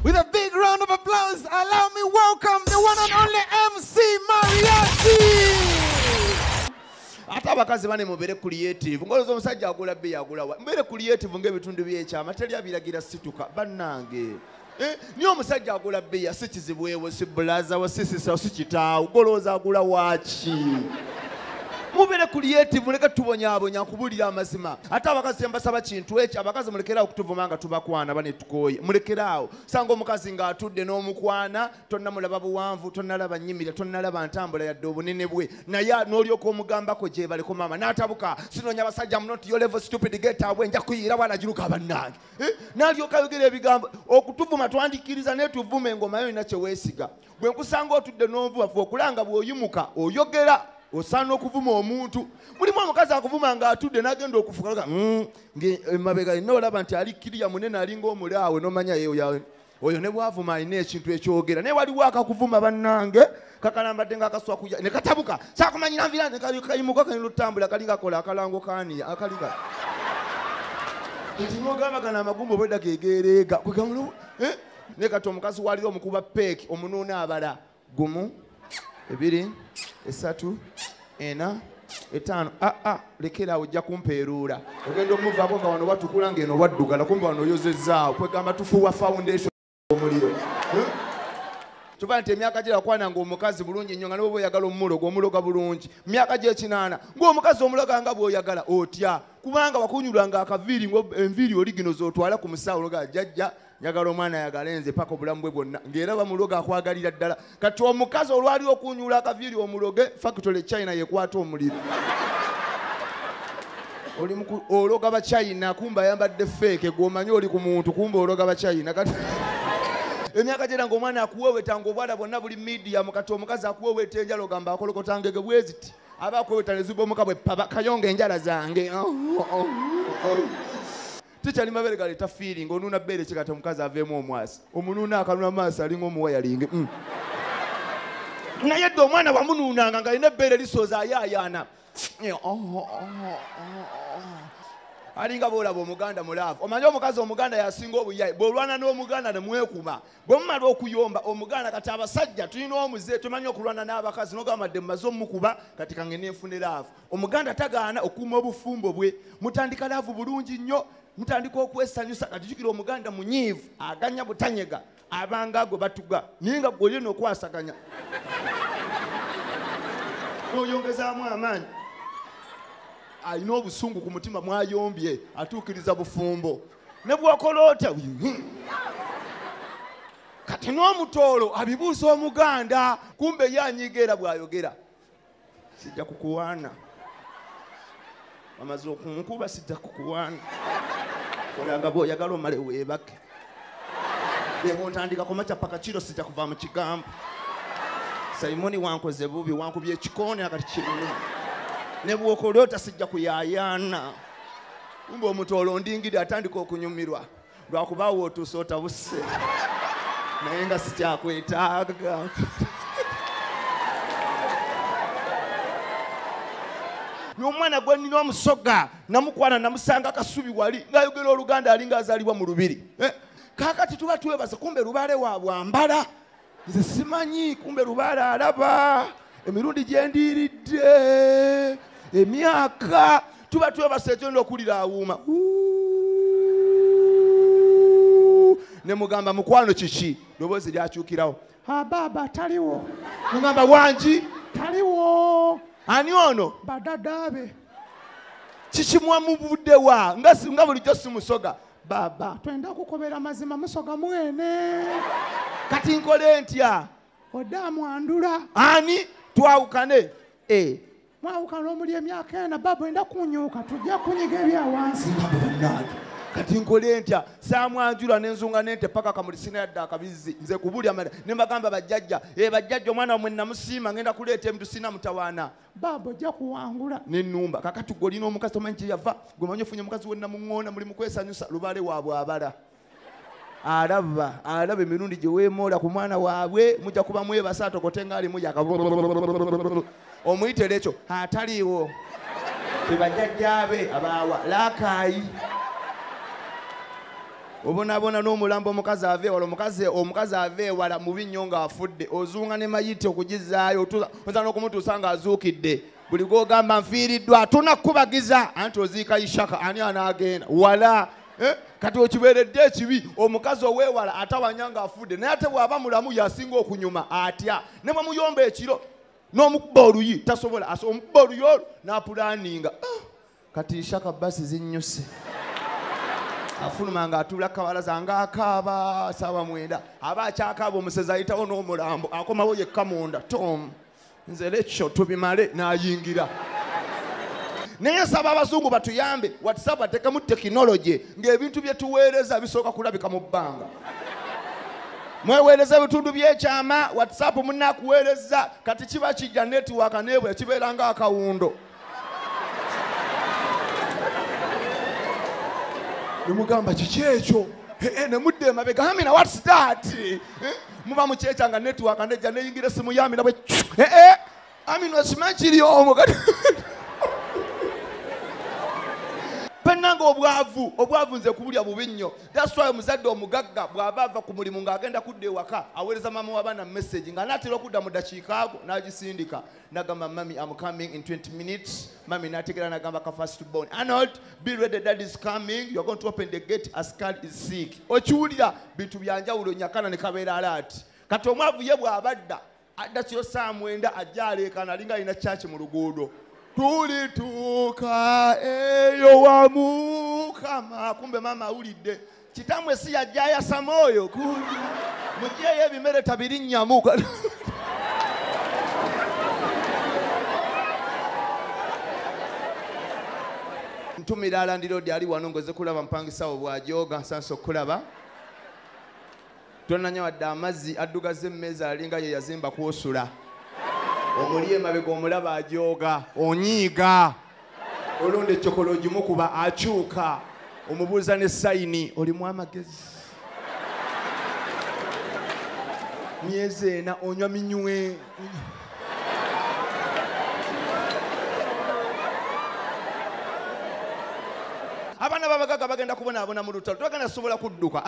With a big round of applause, allow me welcome the one and only MC Mariachi. Ata abakazi bane mubere creative. Ngolozo omusajja agula be yagula wa. Mbere creative ng'ebitundu by'ekyama teri abiragira situka bannange. Niyo omusajja agula be ya sikizibwewo si blaza wa sisisa sikitaawo. Ngolozo agula wachi. Mubere creative muleke tubonyaabonya kubulira amazima. Ate abakazi mbasaba kintu ekyo abakazi mulekerawo okutuvumanga tubakwana bane tukoye. Mulekerawo. Sanga omukazi ng'atudde n'omukwana tonna mulaba buwanvu tonna laba nnyimira tonna laba ntambula yadde obunene bwe. Naye n'olyoka omugambako gye baleko mama n'atabuka sinoonya basajja mnot your level stupid get away nja kuyiira bwana giruka bannange. N'alyoka ayogera ebigambo okutuvuma twandikiriza ne tuvume engoma yo ina kye weesiga. Bwe nkusanga otudde n'obuwafu okulanga bw'oyimuka oyogera. Osana okuvuma omuntu mulimu omukazi akuvuma nga atudde n'agenda okufuka mabega n'olaba nti ali kiriya munene alinga omulaawe n'omanya oyo ne bwavuma alina ekintu ekyogera naye waliwo akakuvuma bannange kakalambadde ng'akaswa kuja ne katabuka saakumanyira nvira ne kayimuka kalina olutambula kali kakola akalango kaaniya akaliga ntimugamba gana amagumba obwedda gegeereega ne kati omukazi walira omukuba peeki omunuuna abala gumu ebiri esatu ena etano lekerawo ojja kumpeeruula ogenda omuvaako nga wano watukula ng'eno waddugala kumbe wano oyozezzaawo kwegamba tufuuwa foundation omuliro tuva nti emyaka gye yakwana ng'omukazi bulungi nnyo nga ne bwe oyagala omuloga bulungi myaka gy'ekinaana ng'omukazi omuloga nga bw'oyagala otya kubanga wakunyulanga akaviiri enviiri oli gino z'otwala ku musaawo loga jjajja njagala omwana ayagala enze paka obulamu bwe bwonna ng'era bamuloga akwagalira ddala kati omukazi olwali okunyula akaviiri omuloge factory China yekwata omuliro ologa bachina kumba ayambadde feke gwomanyi oli ku muntu kumba ologa bachina kati emyaka gyera ng'omwana akuweeweta ng'obwana bwonna buli media kati omukazi akuweeweta enjala ogamba akolokotangege bweziti aba akuweeweta ne zibomuka bwe paba kayonga enjala zange tikyali mabere galeta feeling onuna bere kikata omukazi aveemu omwasi omunuuna akanuna amaaso alinga omuwayalinge naye dde omwana wamunuunanga nga alina ebbeere lisooza ayaayaana alinga boolaba omuganda mulaavu omanyi omukazi omuganda yasinga obuyayi bw'olwana n'omuganda ne mwekuma bwe mumala okuyomba omuganda kati abasajja tulina omuze tumanyi okulwana n'abakazi n'ogamba dde mumaze omukuba kati kange nenfune laavu omuganda tagaana okuuma obufumbo bwe mutandika laavu bulungi nnyo mutandika okwesanyusa kati jjukira omuganda munyiivu aganya butanyega abanga gwe batuga naye nga gwe olina okwasaganya n'oyongezaamu amaanyi alina obusungu ku mutima mwayombye atuukiriza bufumbo ne bw'okola otya kati n'omutoolo abibuuza omuganda kumbe ye anyiiga era bw'ayogera sijja kukuwaana amaze okunkuba sijja kukuwaana olanga bw'oyagala omale weebake bw'ontandika kumakya paka kiro sijja kuva mu kigambo Simoni wankoze bubi wankubye ekikooni akati kirimu ne bw'okola ota sijja kuyaayaana kumbe omutoolo ndingiri atandika okunyumirwa lwakubaawo otuuse otabuse naye nga sikyakwetaaga n'omwana gwe nnina omusoga namukwana namusanga akasubi wali ng'ayogera oluganda alinga azaalibwa mu lubiri kaakati tuba twebaza kumbe lubaale waabwe ambala nze simanyi kumbe lubaale alaba emirundi gye ndiiridde emyaka tuba twebasa ekyonda okulira awuuma ne mugamba mukwano kiki ddoboozi lyakyukirawo baaba taliwo mugamba wangi taliwo ani ono badadaabe kikimwa mubuddewa nga bulijjo simusoga baaba twenda kukobera mazima musoga mwene kati nkole ntya odaamu andula ani twawukane mwawukana omuli emyaka ena baaba enda kunyuuka tujja kunyiga ebyawansi kati nkole ntya saamwanjula n'enzunga n'ente paka kamuli sina yadde akabizzi nze kubulya mala ne mbagamba bajjajja bajjajja omwana wamwe namusiima ngenda kuleeta emintu sina mutawaana baaba ojja kuwangula n'ennumba kakati gwe olina omukazi tomanyi kye yava gwe manyi ofunye omukazi wenna muŋŋoona muli mukwesanyusa lubaale waabwe abala alaba emirundi gye weemoola ku mwana waabwe mujja kuba mwebasa atokote ngaali mujaka omuyitero ekyo ataliiwo bajjajjaabe abaawa laakaayi Obonabona n'omulambo omukazi ave wala omukazi ave wala mu binnyo ng'afudde ozunga ne mayiti okugizaayo oza n'okumutuusa ng'azuukidde buli gw'ogamba nfiiriddwa tunakubagiza anti oziika Ishaka ani anaagenda wala kati okibeeredde ekibi omukazi oweewala atawanya ng'afudde naye ate bw'aba mulamu yasinga okunyuma atya ne bwemuyomba ekiro n'omukuba oluyi tasobola omukuba oluyi olwo n'apulaaninga kati Ishaka basi zinnyuse afuluma ng'atuula kabalaza ng'akaaba saawa 9 aba akyakaaba omusezi ayitawo n'omulambo akomawo yekka munda Tom nze lekyo tubimale n'ayingira naye nsaba abazungu batuyambe WhatsApp bateekemu tekinologi ng'ebintu bye tuweereza bisooka kulabika mu bbanga mweweereza ebitundu by'ekyama WhatsApp munaakuweereza kati kiba kijja netiwaaka neebwe kibeera ng'akawundo nemugamba kiki ekyo nemudde emabega amina what's that muba mukyekyanga netiwaaka nejja neyingira essimu yamina bwe amina okimanyi kiri omwo pennanga obwavu nze kubulya bubi nnyo that's why omuzadde omugagga bw'aba ava ku mulimu ng'agenda kudda ewaka aweereza maama w'abaana message nga naatera okudda mu dakiika ago n'agisindika nagamba mami I'm coming in 20 minutes mami n'ategera nagamba ka first born Arnold be ready dad is coming you're going to open the gate Askar is sick okiwulira bintu byanjawulo nyakana ne kabeera alaati kati omwavu ye bw'abadda adda kiro saa 9 ajja aleekana alinga alina kyaki mu luguudo tulituuka eyo wa Mukama kumbe mama awulidde kitamwe si yajja yasama oyo mujeeyo ebimere tabirinnyamu ntumira alandirodi ali wano ngoze kulaba mpangisawo bw'ajooga nsanso okulaba tonanya wadde amazzi addugaza emmeeza alinga ye yazimba kwosula omuli emabega omulaba ajooga onyiiga olonda ekyokolo ogimukuba akyuka omubuuza ne sayini olimu amagezi myezi ena onywa minywe abaana babagaga bagenda kubonaabona mu lutalo tebagenda sobola kudduka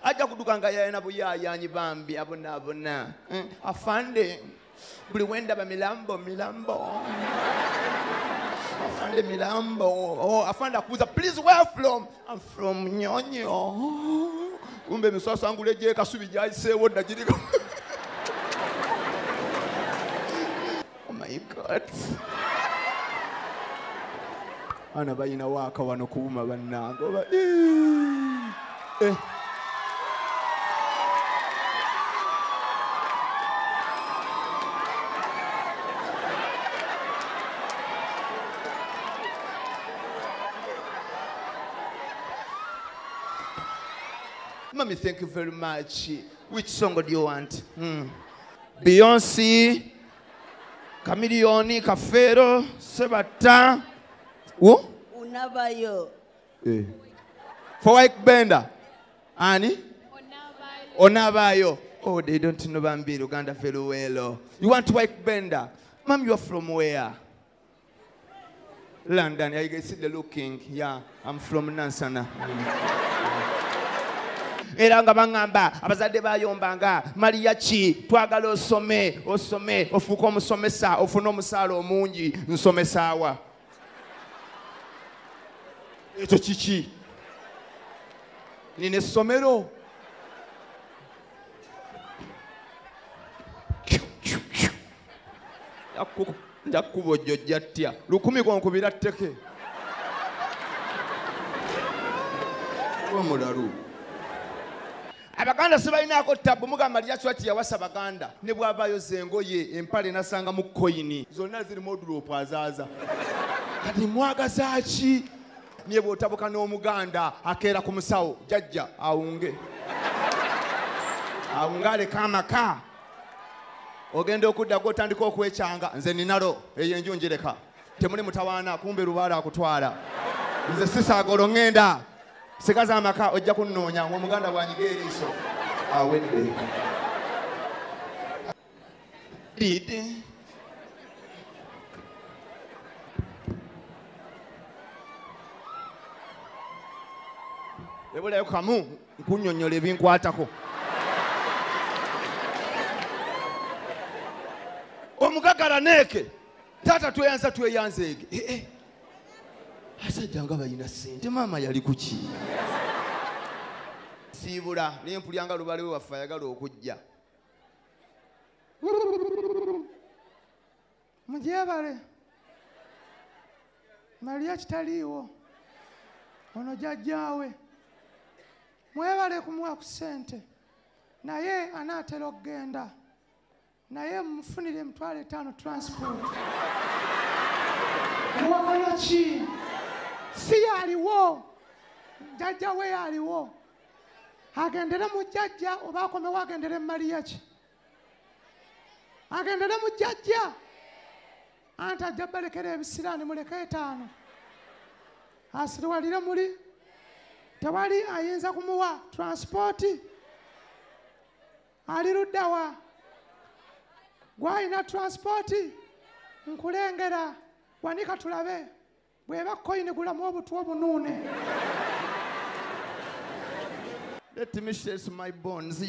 ajja kudduka nga yayina buyaayaanyi bambi abonaabona afande buli wendaba milambo afande milambo afande akubuuza please where from I'm from Nyonyo kumbe emiswaso angula ejja ekasubi gyayiseewo dda giriko oh my god ana bayina waaka wano kuwuma bannange oba Mommy, thank you very much. Which song do you want? Beyonce, Chameleone, Kafero, Sebata. Who? Unabayo. For White Bender. Annie? Onabayo. Oh, they don't know Bambi, Uganda very well. You want White Bender? Mom, you're from where? London. Yeah, you can see the looking. Yeah, I'm from Nansana. Era nga bangamba abazadde bayombanga Mariachi twagala osome ofuuka omusomesa ofuna omusaala omungi nsomesaawa ekyo kiki nina essomero njakkuba ojjo jjatya 10 konkubira tteke omulalu Abaganda sibalinaako ttabu mugamba lyaki yawasa Baganda ne bw'avaayo zengoye empale nasanga mu koyini zonna zirimu odulopu azaaza kati mwagaza ki niye bw'otabuka n'Omuganda akeera ku musawo jjajja awunge aleka amaka ogenda okudda gw'otandika okwekyanga nze ninalo eyo enju njireka temuli mutawaana kumbe lubaala akutwala nze sisaagolo ŋŋenda sigaza amaka ojja kunnoonya ng'Omuganda bwanyiga eriiso awedde didi yabulayo kamu nkunnyonnyola ebinkwatako. Omugagala neeke taata tweyanza tweyanzeege. Asajja nga balina ssente maama yali ku ki? Siibula naye mpulya lubale we waffe ayagala okujja. Mujeebale Maria kitaliiwo ono jjajjaawe mwebale kumuwa ku ssente naye anaatera okugenda naye mumufunire emitwalo 5 transport. Ewakana ki? Si yaliwo jjajja we yaliwo agendere mu jjajja oba akomewo agendere mu Maria ki? Agendere mu jjajja anti ajja balekera ebisiraani muleke 5 asiriwalire muli tewali ayinza kumuwa transporti. Ali luddawa gwalina transporti nkulengera wanika tulabe bweba koyini gulamu obutwa obunuune. Let me share my bones.